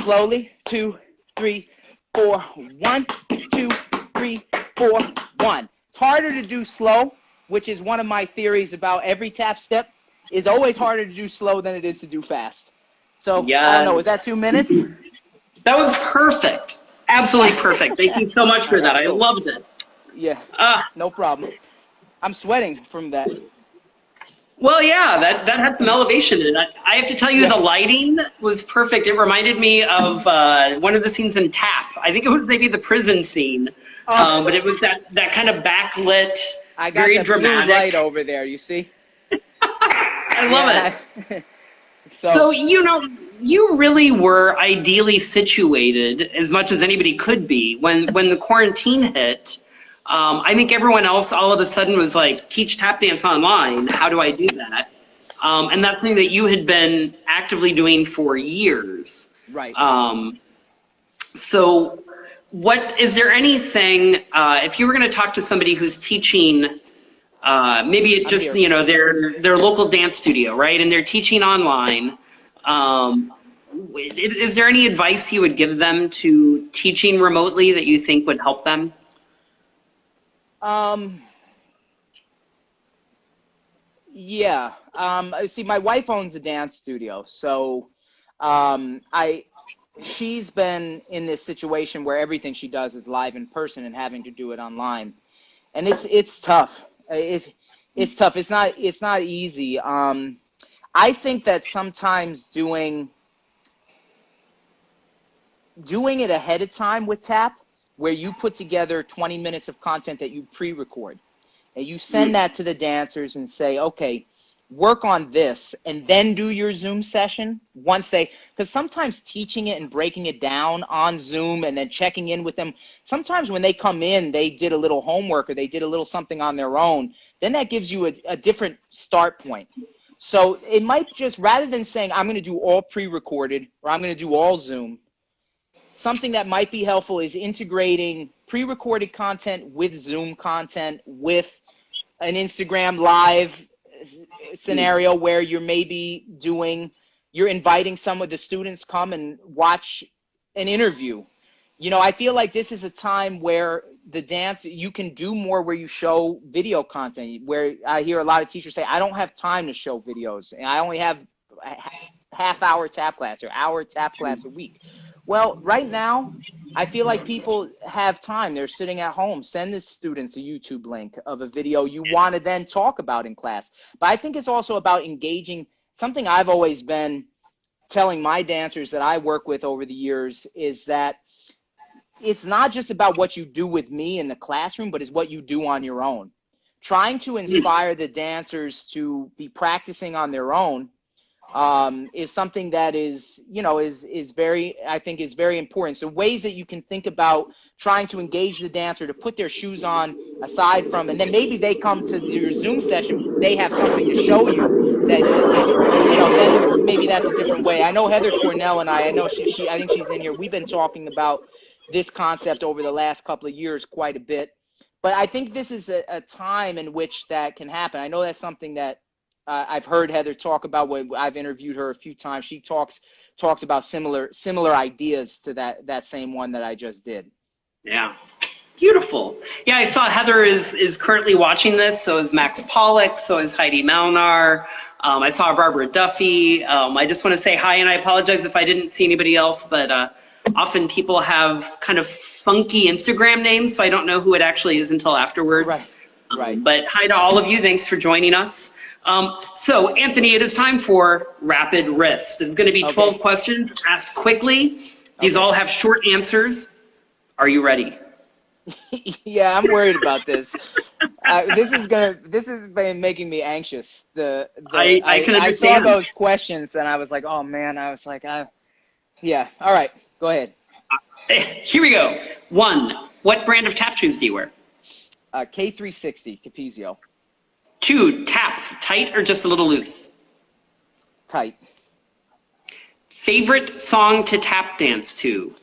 Slowly, 2, 3, 4, 1, 2, 3, 4, 1. It's harder to do slow, which is one of my theories about every tap step. Is always harder to do slow than it is to do fast. So, yes. I don't know, was that 2 minutes? That was perfect. Absolutely perfect. Thank you so much for that. I loved it. Yeah, no problem. I'm sweating from that. Well, yeah, that had some elevation in it. I have to tell you, the lighting was perfect. It reminded me of one of the scenes in Tap. I think it was maybe the prison scene, but it was that kind of backlit, very dramatic. Blue light over there, you see? I love it. So, you know, you really were ideally situated, as much as anybody could be, when the quarantine hit. I think everyone else all of a sudden was like, teach tap dance online. How do I do that? And that's something that you had been actively doing for years. Right. So is there anything, if you were going to talk to somebody who's teaching, maybe it just, you know, their local dance studio, right? And they're teaching online. Is there any advice you would give them to teaching remotely that you think would help them? Yeah. See, my wife owns a dance studio, so she's been in this situation where everything she does is live in person and having to do it online, and it's tough. It's tough. It's not easy. I think that sometimes doing it ahead of time with Tap, where you put together 20 minutes of content that you pre-record, and you send that to the dancers and say, okay, work on this, and then do your Zoom session because sometimes teaching it and breaking it down on Zoom and then checking in with them, sometimes when they come in, they did a little homework or they did a little something on their own, then that gives you a different start point. So it might just, rather than saying, I'm going to do all pre-recorded or I'm going to do all Zoom, something that might be helpful is integrating pre-recorded content with Zoom content with an Instagram live scenario where you're you're inviting some of the students come and watch an interview. You know, I feel like this is a time where the dance, you can do more where you show video content, where I hear a lot of teachers say, I don't have time to show videos and I only have a half-hour tap class or hour tap class a week. Well, right now, I feel like people have time. They're sitting at home. Send the students a YouTube link of a video you want to then talk about in class. But I think it's also about engaging. Something I've always been telling my dancers that I work with over the years is that it's not just about what you do with me in the classroom, but it's what you do on your own. Trying to inspire the dancers to be practicing on their own is something that is, you know, I think is very important. So ways that you can think about trying to engage the dancer to put their shoes on aside from, and then maybe they come to your Zoom session, they have something to show you that, you know, then maybe that's a different way. I know Heather Cornell and I know I think she's in here. We've been talking about this concept over the last couple of years quite a bit, but I think this is a time in which that can happen. I know that's something that I've heard Heather talk about. When I've interviewed her a few times, she talks about similar ideas to that same one that I just did. Yeah, beautiful. Yeah, I saw Heather is currently watching this. So is Max Pollock. So is Heidi Malnar. I saw Barbara Duffy. I just want to say hi, and I apologize if I didn't see anybody else, but often people have kind of funky Instagram names, so I don't know who it actually is until afterwards. Right. But hi to all of you. Thanks for joining us. So, Anthony, it is time for Rapid Wrist. There's going to be 12 questions asked quickly. These all have short answers. Are you ready? Yeah, I'm worried about this. This has been making me anxious. I can I saw understand. those questions and I was like, oh man, I was like, yeah. All right, go ahead. Here we go. 1. What brand of tap shoes do you wear? K360 Capizio. 2. Taps, tight or just a little loose? Tight. Favorite song to tap dance to?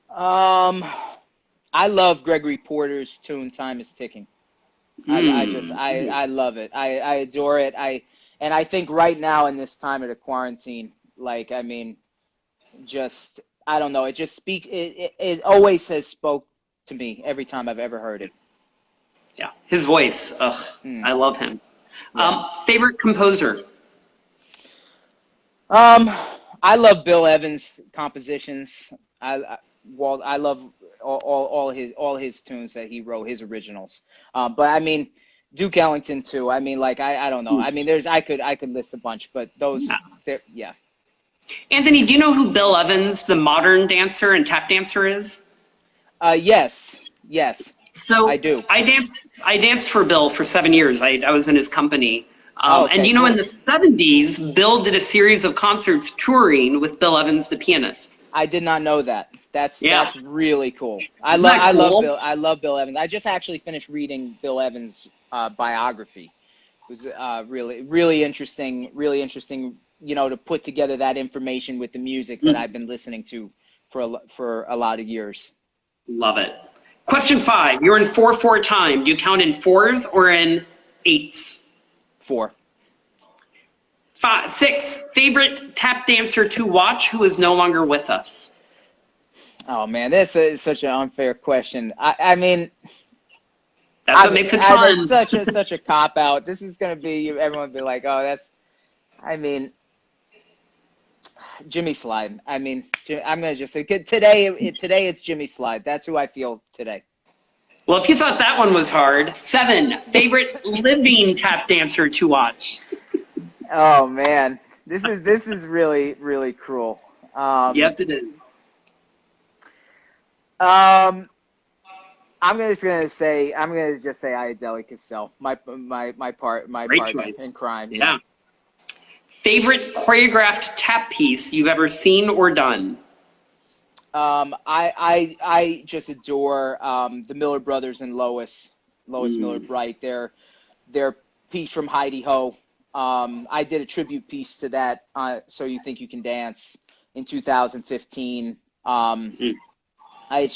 I love Gregory Porter's tune "Time Is Ticking." I love it. I adore it. And I think right now in this time of the quarantine, like, I mean, just, I don't know. It just speaks. It always has spoke to me every time I've ever heard it. Yeah, his voice. Ugh, I love him. Yeah. Favorite composer? I love Bill Evans' compositions. I love all his tunes that he wrote, his originals. But I mean, Duke Ellington too. I mean, like, I don't know. I mean, I could list a bunch, but those, yeah. Anthony, do you know who Bill Evans, the modern dancer and tap dancer, is? Yes. So I do. I danced for Bill for 7 years. I was in his company. Okay, and you know, cool. in the 70s, Bill did a series of concerts touring with Bill Evans, the pianist. I did not know that. That's really cool. Isn't that cool? I love Bill Evans. I just actually finished reading Bill Evans' biography. It was really interesting. You know, to put together that information with the music that I've been listening to for a lot of years. Love it. Question 5. You're in 4/4 time. Do you count in 4s or in 8s? 4. 6. Favorite tap dancer to watch who is no longer with us? Oh man, this is such an unfair question. I mean, That's what makes it fun. It's such a cop out. This is gonna be, everyone will be like, oh, that's. I mean, Jimmy Slide. I mean, I'm gonna just say today it's Jimmy Slide. That's who I feel today. Well, if you thought that one was hard. 7. Favorite living tap dancer to watch? Oh man, this is really cruel. Yes, it is. I'm gonna just say Ayadeli Cassell, my Great partner choice. in crime. Yeah. Favorite choreographed tap piece you've ever seen or done? I just adore the Miller Brothers and Lois Miller Bright. Their piece from Heidi Ho. I did a tribute piece to that. So You Think You Can Dance in 2015. It's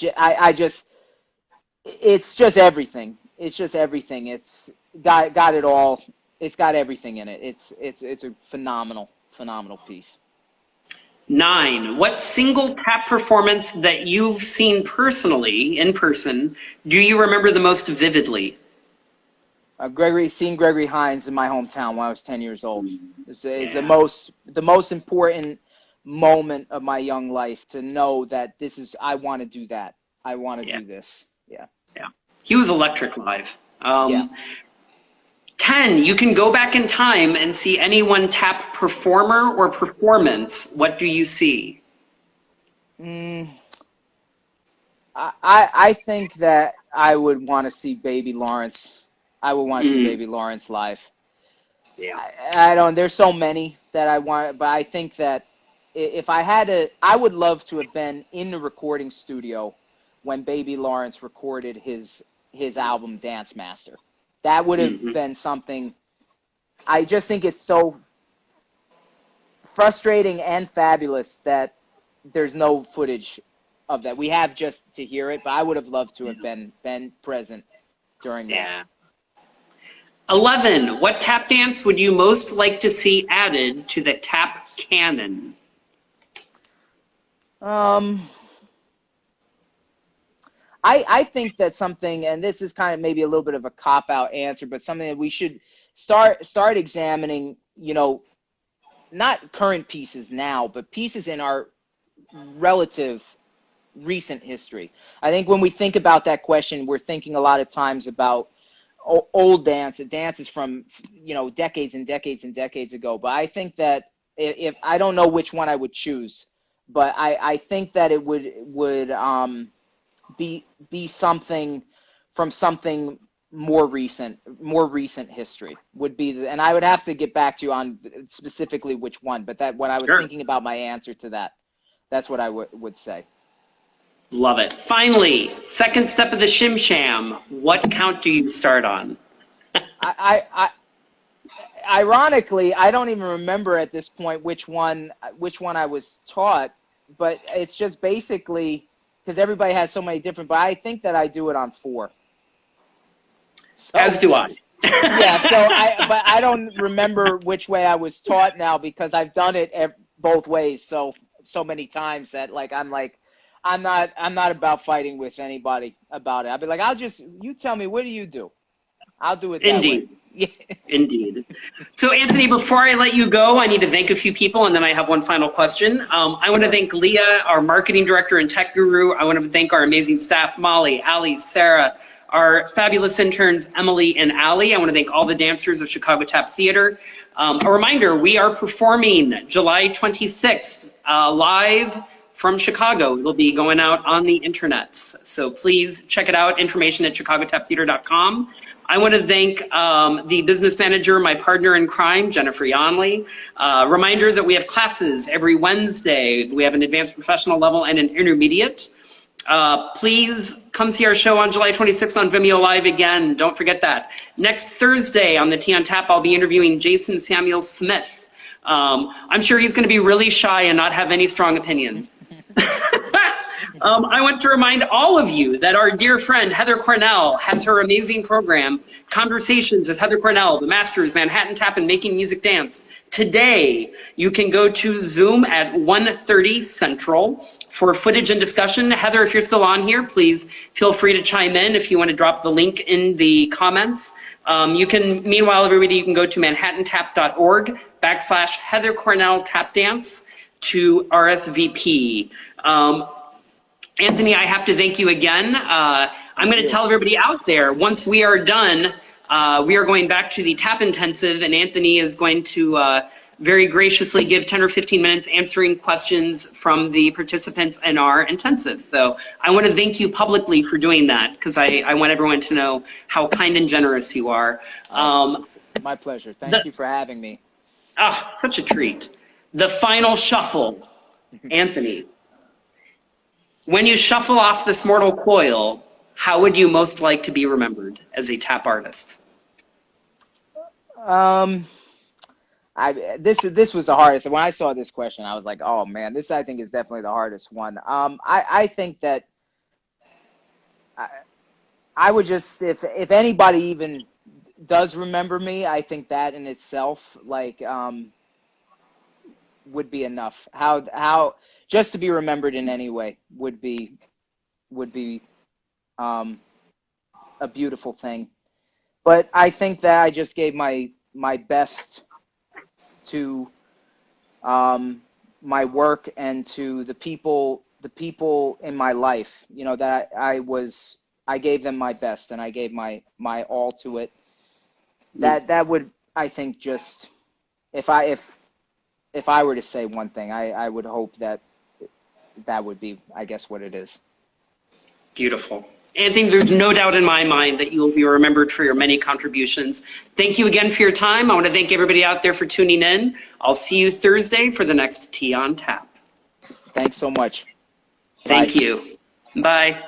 just everything. It's just everything. It's got it all. It's got everything in it. It's a phenomenal piece. 9. What single tap performance that you've seen personally, in person, do you remember the most vividly? Seeing Gregory Hines in my hometown when I was 10 years old is the most important moment of my young life, to know that I want to do that. I want to do this. Yeah. Yeah. He was electric live. Yeah. 10. You can go back in time and see any one tap performer or performance. What do you see? I think that I would want to see Baby Lawrence. I would want to see Baby Lawrence live. Yeah. I don't. There's so many that I want, but I think that if I had to, I would love to have been in the recording studio when Baby Lawrence recorded his album Dance Master. That would have been something. I just think it's so frustrating and fabulous that there's no footage of that. We have just to hear it, but I would have loved to have been present during that. Yeah. 11. What tap dance would you most like to see added to the tap canon? I think that something, and this is kind of maybe a little bit of a cop-out answer, but something that we should start examining, you know, not current pieces now, but pieces in our relative recent history. I think when we think about that question, we're thinking a lot of times about old dances from, you know, decades and decades and decades ago. But I think that if I don't know which one I would choose, but I think that it would be something from something more recent history would be and I would have to get back to you on specifically which one, but that when I was Sure. thinking about my answer to that, that's what I would say. Love it. Finally, second step of the Shim Sham. What count do you start on? I ironically, I don't even remember at this point which one I was taught, but it's just basically because everybody has so many different, but I think that I do it on 4. So, As do I. Yeah, but I don't remember which way I was taught now because I've done it both ways so many times that I'm not about fighting with anybody about it. I'll be like, you tell me, what do you do? I'll do it that Indeed. way. Yeah. Indeed. So, Anthony, before I let you go, I need to thank a few people, and then I have one final question. I want to thank Leah, our marketing director and tech guru. I want to thank our amazing staff, Molly, Ali, Sarah, our fabulous interns, Emily and Allie. I want to thank all the dancers of Chicago Tap Theater. A reminder, we are performing July 26th live from Chicago. It'll be going out on the internets. So please check it out, information at chicagotaptheater.com. I want to thank the business manager, my partner in crime, Jennifer Yonley. Reminder that we have classes every Wednesday. We have an advanced professional level and an intermediate. Please come see our show on July 26th on Vimeo Live again. Don't forget that. Next Thursday on the Tea on Tap, I'll be interviewing Jason Samuel Smith. I'm sure he's going to be really shy and not have any strong opinions. I want to remind all of you that our dear friend Heather Cornell has her amazing program, Conversations with Heather Cornell, the Masters, Manhattan Tap, and Making Music Dance. Today, you can go to Zoom at 1:30 Central for footage and discussion. Heather, if you're still on here, please feel free to chime in if you want to drop the link in the comments. Meanwhile, everybody, you can go to manhattantap.org/Heather Cornell Tap Dance to RSVP. Anthony, I have to thank you again. I'm going to tell everybody out there, once we are done, we are going back to the Tap Intensive, and Anthony is going to very graciously give 10 or 15 minutes answering questions from the participants in our intensive. So I want to thank you publicly for doing that, because I want everyone to know how kind and generous you are. My pleasure. Thank you for having me. Ah, such a treat. The final shuffle, Anthony. When you shuffle off this mortal coil, how would you most like to be remembered as a tap artist? This was the hardest. When I saw this question, I was like, oh man, this I think is definitely the hardest one. I think that I would just, if anybody even does remember me, I think that in itself would be enough. How just to be remembered in any way would be a beautiful thing. But I think that I just gave my best to my work and to the people in my life. You know, that I gave them my best and I gave my all to it. That would, I think, just if I were to say one thing, I would hope that would be, I guess, what it is. Beautiful. Anthony, there's no doubt in my mind that you will be remembered for your many contributions. Thank you again for your time. I want to thank everybody out there for tuning in. I'll see you Thursday for the next Tea on Tap. Thanks so much. Thank you. Bye.